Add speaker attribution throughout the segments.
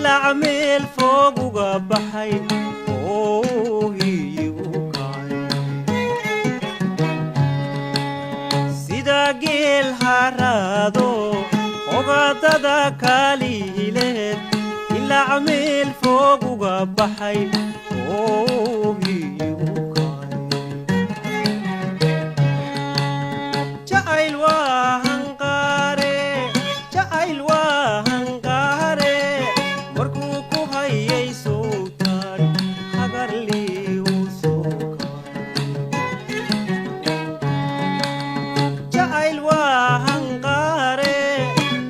Speaker 1: العميل فوق وقبحي وهي وقاي سيدا قيل هرادو وقادة كاليلت العميل فوق وقبحي وهي وقاي جايل وهنقاري جايل وهنقاري مركوكو هاي سوتان خبر لي وسوكان جايل وهنقاري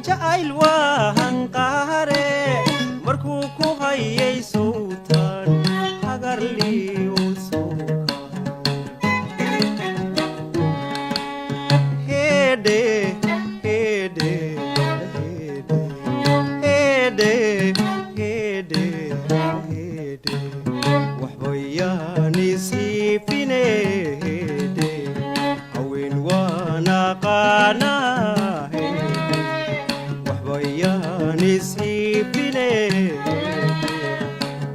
Speaker 1: جايل وهنقاري مركوكو هاي سوتان خبر لي وسوكان هيدي هيدي هيدي هيدي هيدي وحبياني سيفيني هيدي هوين وانا قانا هيدي وحبياني سيفيني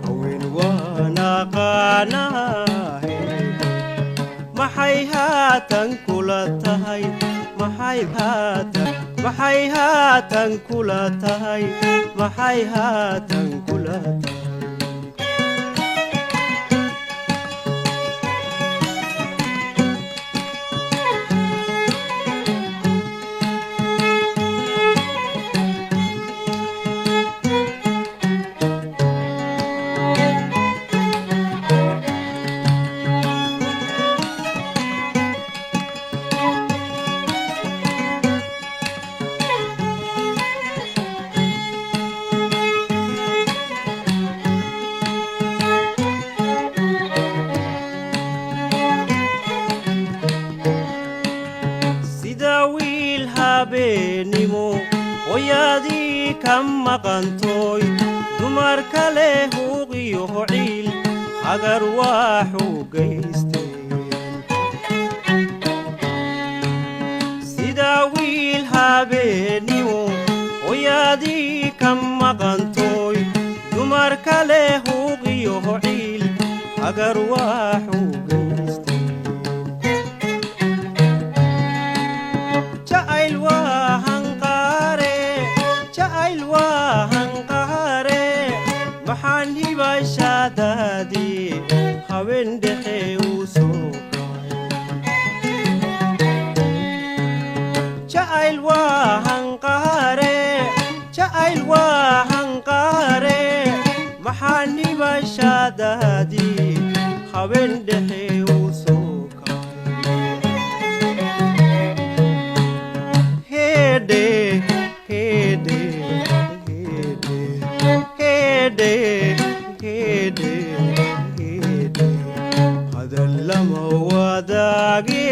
Speaker 1: هوين وانا قانا هيدي maxay haatan kula tahay maxay haatan kula tahay maxay haatan kula tahay wiil habeenimo hooyadii ka maqantooy dumar kale huuqiyo hociil hagar waxuu gaysteen sida wiil habeenimo hooyadii ka maqantooy dumar kale huuqiyo hociil hagar waxuu جايل وهنقاري محاني بشادادي خوين دحي وسوكاي جايل وهنقاري محاني بشادادي خوين دحي وسوكاي هيدي هيدي هيدي هيدي هيدي هذا لما وداقي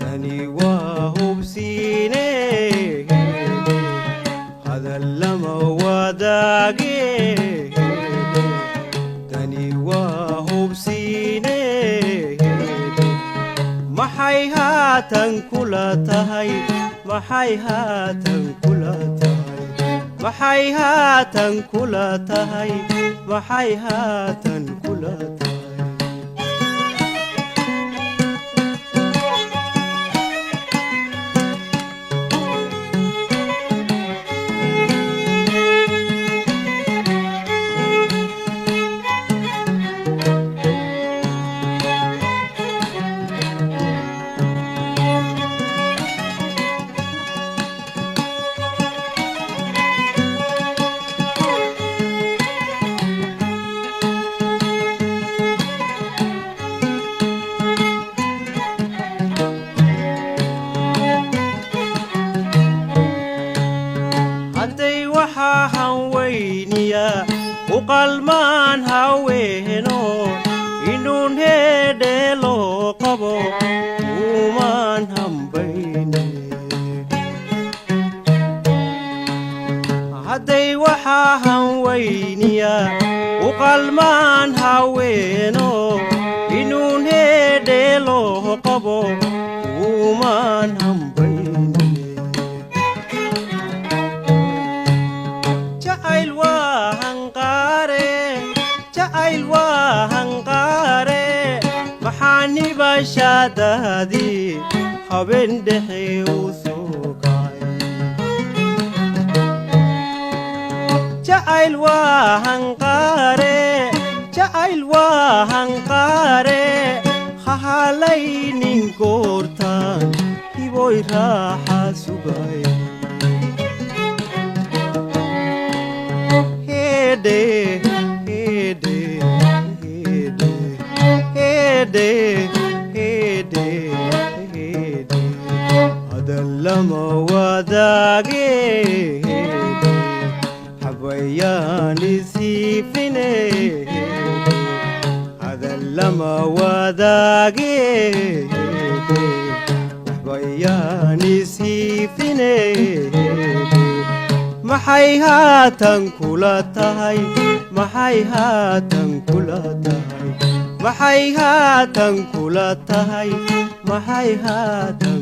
Speaker 1: تاني وهو بسيني هذا لما وداقي تاني وهو بسيني maxay haatan kula tahay maxay haatan kula tahay maxay haatan kula tahay maxay haatan kula tahay haweyniya uqalmaan haweeno inuun hedheeloo qabo umaan hambayne hadday waxaa haweyniya uqalmaan haweeno inuun hedheeloo qabo umaan hambayne himashadaadii habeen dhexe u soo kacay jacayl waa hanqaare jacayl waa hanqaare hahalaynin goortaan hiboy raaxa sugay hede hede hede hede hede hede hadallama wadaage hede habayaan isiifine hede hadallama wadaage hede habayaan isiifine hede maxay haatan kula tahay maxay haatan kula tahay maxay haatan kula tahay maxay haatan